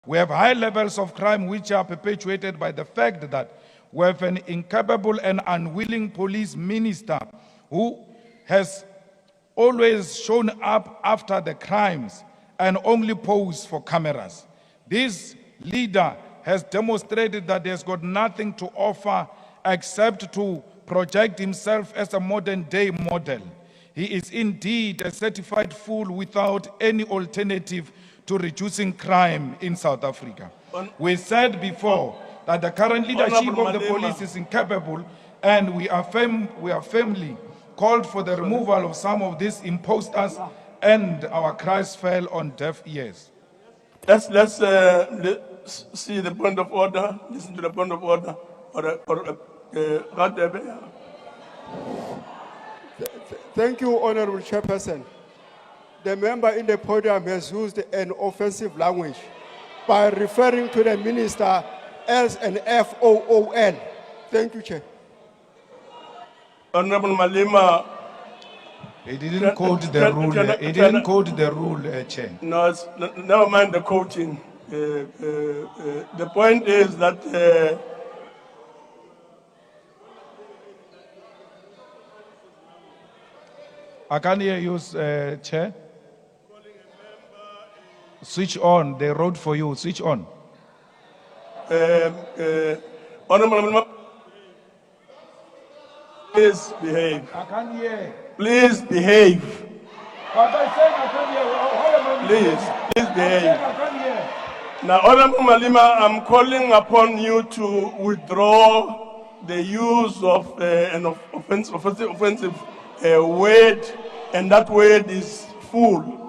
We have high levels of crime which are perpetuated by the fact that we have an incapable and unwilling police minister who has always shown up after the crimes and only pose for cameras. This leader has demonstrated that he has got nothing to offer except to project himself as a modern day model. He is indeed a certified fool without any alternative to reducing crime in South Africa. We said before that the current leadership of the police is incapable, and we are firmly called for the removal of some of these imposters, and our cries fell on deaf ears. Let's see the point of order, listen to the point of order. Thank you, Honorable Chairperson. The member in the podium has used an offensive language by referring to the minister as an FOOL. Thank you, Chair. Honorable Malema. He didn't quote the rule. He didn't quote the rule, Chair. No, never mind the quoting. The point is that I can't hear you, Chair. Switch on. They wrote for you. Switch on. Honorable Malema, please behave. I can't hear. Please behave. But I said I can't hear. How am I Please behave. I can't hear. Now, Honorable Malema, I'm calling upon you to withdraw the use of an offensive word, and that word is fool.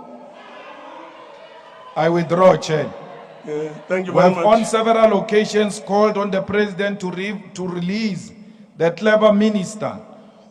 I withdraw, Chair. Thank you We very have on much. several occasions called on the president to release the clever minister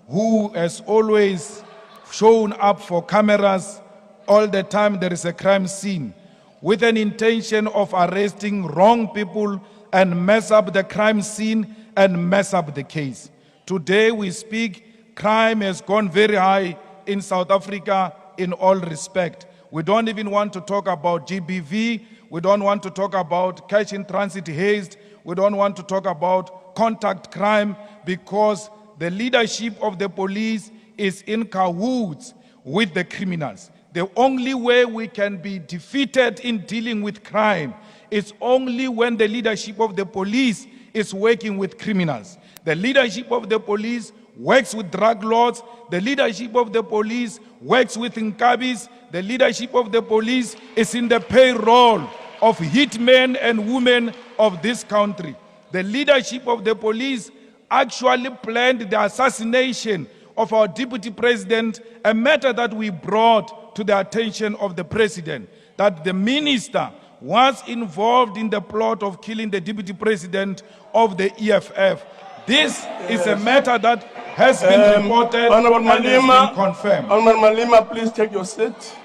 who has always shown up for cameras all the time there is a crime scene with an intention of arresting wrong people and mess up the crime scene and mess up the case. Today we speak, crime has gone very high in South Africa in all respect. We don't even want to talk about GBV. We don't want to talk about cash in transit haste. We don't want to talk about contact crime because the leadership of the police is in cahoots with the criminals. The only way we can be defeated in dealing with crime is only when the leadership of the police is working with criminals. The leadership of the police works with drug lords. The leadership of the police works with Nkabis. The leadership of the police is in the payroll of hitmen and women of this country. The leadership of the police actually planned the assassination of our deputy president, a matter that we brought to the attention of the president, that the minister was involved in the plot of killing the deputy president of the EFF. This is a matter that has been reported Honorable and has Malema, been confirmed. Honorable Malema, please take your seat.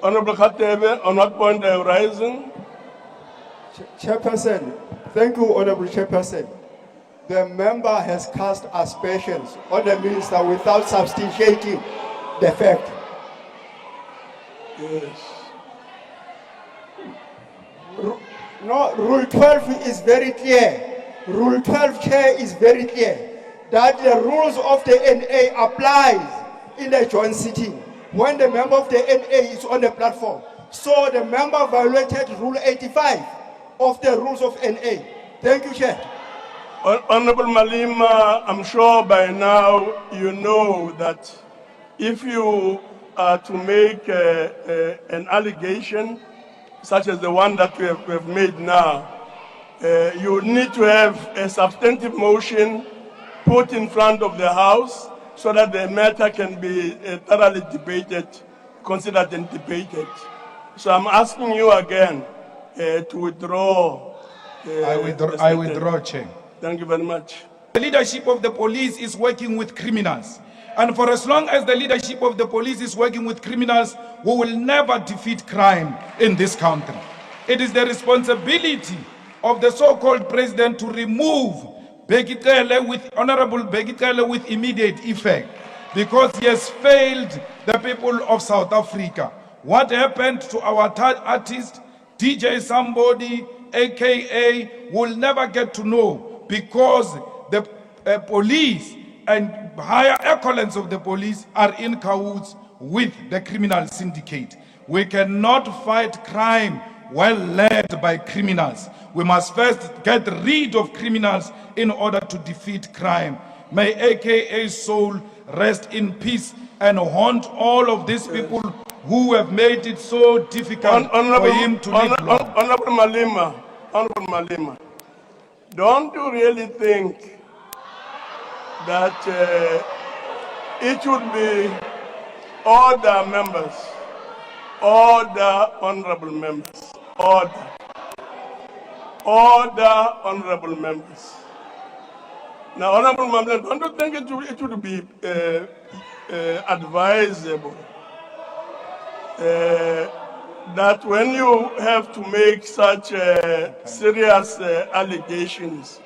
Honorable Khatebe, on what point are you rising? Chairperson, thank you, Honorable Chairperson. The member has cast aspersions on the minister without substantiating the fact. Yes. No, Rule 12 is very clear. Rule 12, Chair, is very clear that the rules of the NA applies in the joint sitting when the member of the NA is on the platform. So the member violated Rule 85 of the rules of NA. Thank you, Chair. Honorable Malema, I'm sure by now you know that if you are to make an allegation such as the one that we have made now, you need to have a substantive motion put in front of the House so that the matter can be thoroughly debated, considered and debated. So I'm asking you again to withdraw. I withdraw, Chair. Thank you very much. The leadership of the police is working with criminals. And for as long as the leadership of the police is working with criminals, we will never defeat crime in this country. It is the responsibility of the so-called president to remove Honorable Bheki Cele with immediate effect, because he has failed the people of South Africa. What happened to our artist, DJ Somebody, AKA, will never get to know, because the police and higher echelons of the police are in cahoots with the criminal syndicate. We cannot fight crime well led by criminals. We must first get rid of criminals in order to defeat crime. May AKA's soul rest in peace and haunt all of these people who have made it so difficult for him to live long. Honorable Malema, don't you really think that it should be all the members, all the honorable members, all the honorable members? Now, honorable members, don't you think it should be advisable that when you have to make such serious allegations,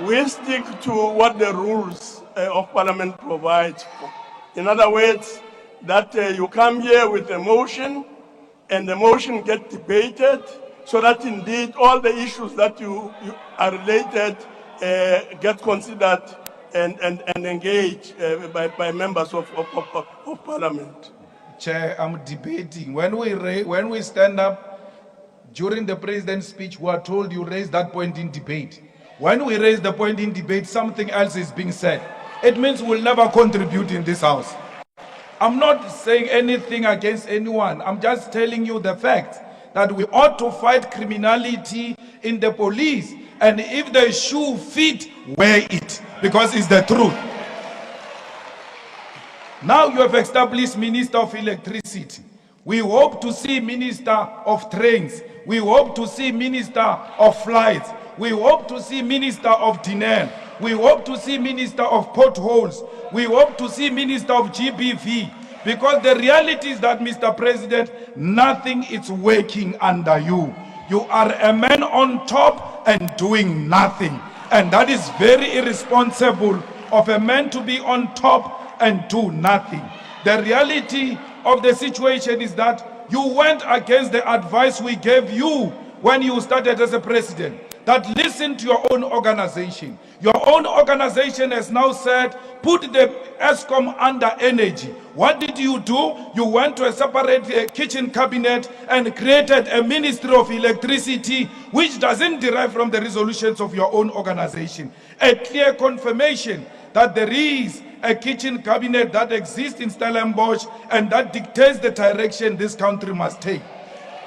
we stick to what the rules of Parliament provide for? In other words, that you come here with a motion and the motion gets debated so that indeed all the issues that you are related get considered and engaged by members of Parliament. Chair, I'm debating. When we stand up during the president's speech, we are told you raise that point in debate. When we raise the point in debate, something else is being said. It means we'll never contribute in this house. I'm not saying anything against anyone. I'm just telling you the facts that we ought to fight criminality in the police. And if the shoe fit, wear it, because it's the truth. Now you have established Minister of Electricity. We hope to see Minister of Trains. We hope to see Minister of Flights. We hope to see Minister of Dinner. We hope to see Minister of Potholes. We hope to see Minister of GBV. Because the reality is that, Mr. President, nothing is working under you. You are a man on top and doing nothing. And that is very irresponsible of a man to be on top and do nothing. The reality of the situation is that you went against the advice we gave you when you started as a president, that listen to your own organization. Your own organization has now said, put the ESCOM under energy. What did you do? You went to a separate kitchen cabinet and created a Ministry of Electricity, which doesn't derive from the resolutions of your own organization. A clear confirmation that there is a kitchen cabinet that exists in Stellenbosch and that dictates the direction this country must take.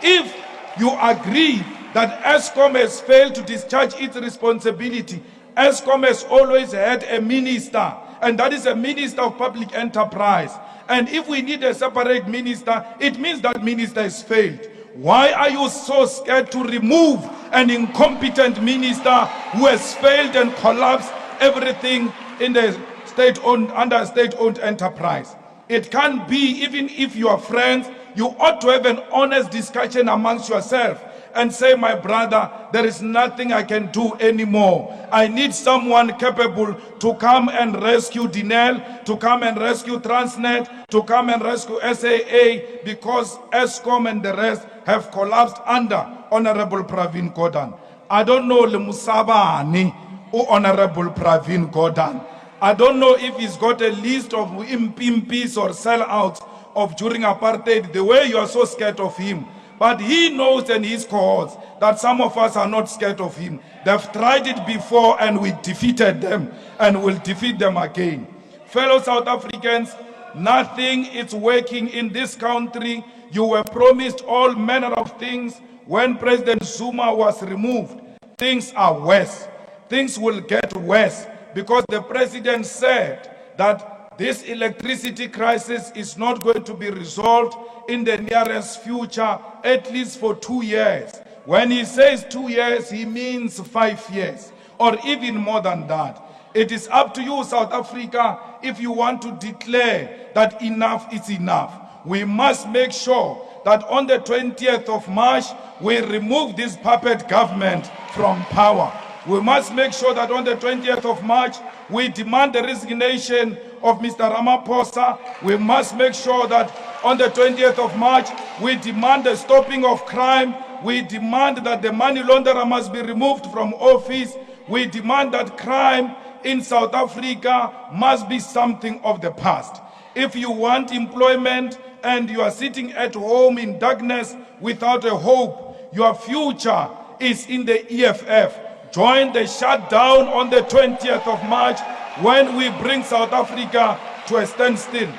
If you agree that ESCOM has failed to discharge its responsibility, ESCOM has always had a minister, and that is a Minister of Public Enterprise. And if we need a separate minister, it means that minister has failed. Why are you so scared to remove an incompetent minister who has failed and collapsed everything in the state-owned, under state-owned enterprise? It can't be, even if you are friends, you ought to have an honest discussion amongst yourself and say, my brother, there is nothing I can do anymore. I need someone capable to come and rescue Dinel, to come and rescue Transnet, to come and rescue SAA, because ESCOM and the rest have collapsed under Honorable Pravin Gordhan. I don't know Lemusabani or Honorable Pravin Gordhan. I don't know if he's got a list of impimpis or sellouts of during apartheid, the way you are so scared of him. But he knows and his cohorts that some of us are not scared of him. They've tried it before and we defeated them and will defeat them again. Fellow South Africans, nothing is working in this country. You were promised all manner of things. When President Zuma was removed, things are worse. Things will get worse because the president said that this electricity crisis is not going to be resolved in the nearest future, at least for 2 years. When he says 2 years, he means 5 years, or even more than that. It is up to you, South Africa, if you want to declare that enough is enough. We must make sure that on the 20th of March, we remove this puppet government from power. We must make sure that on the 20th of March, we demand the resignation of Mr. Ramaphosa. We must make sure that on the 20th of March. We demand the stopping of crime. We demand that the money launderer must be removed from office. We demand that crime in South Africa must be something of the past. If you want employment and you are sitting at home in darkness without a hope, your future is in the EFF. Join the shutdown on the 20th of March when we bring South Africa to a standstill.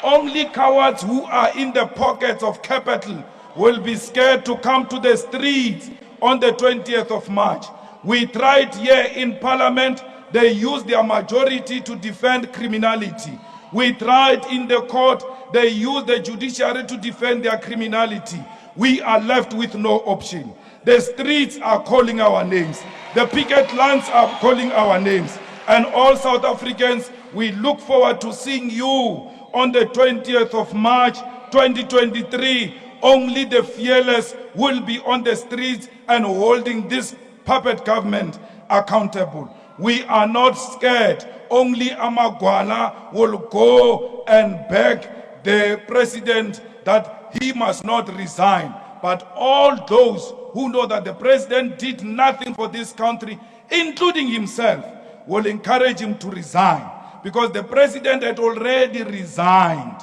Only cowards who are in the pockets of capital will be scared to come to the streets on the 20th of March. We tried here in Parliament. They used their majority to defend criminality. We tried in the court. They used the judiciary to defend their criminality. We are left with no option. The streets are calling our names. The picket lines are calling our names. And all South Africans, we look forward to seeing you on the 20th of March, 2023. Only the fearless will be on the streets and holding this puppet government accountable. We are not scared. Only Amagwala will go and beg the president that he must not resign. But all those who know that the president did nothing for this country, including himself, will encourage him to resign, because the president had already resigned.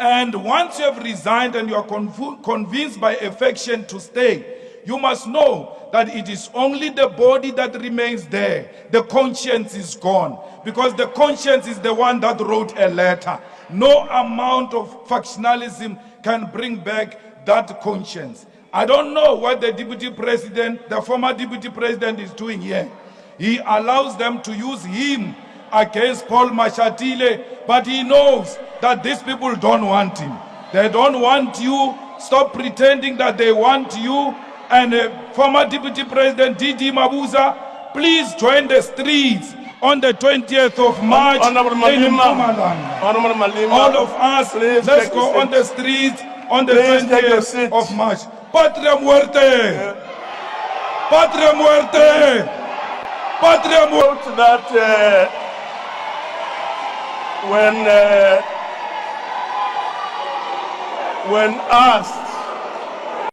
And once you have resigned and you are convinced by affection to stay, you must know that it is only the body that remains there. The conscience is gone, because the conscience is the one that wrote a letter. No amount of factionalism can bring back that conscience. I don't know what the deputy president, the former deputy president, is doing here. He allows them to use him against Paul Mashatile, but he knows that these people don't want him. They don't want you. Stop pretending that they want you. And former deputy president Didi Mabuza, please join the streets on the 20th of March Honorable in Malema. Mpumalanga. Honorable Malema, All of us, please let's take go a on the streets on the Please take a 20th seat. of March. Patria muerte! Patria muerte! Patria muerte! Note that when asked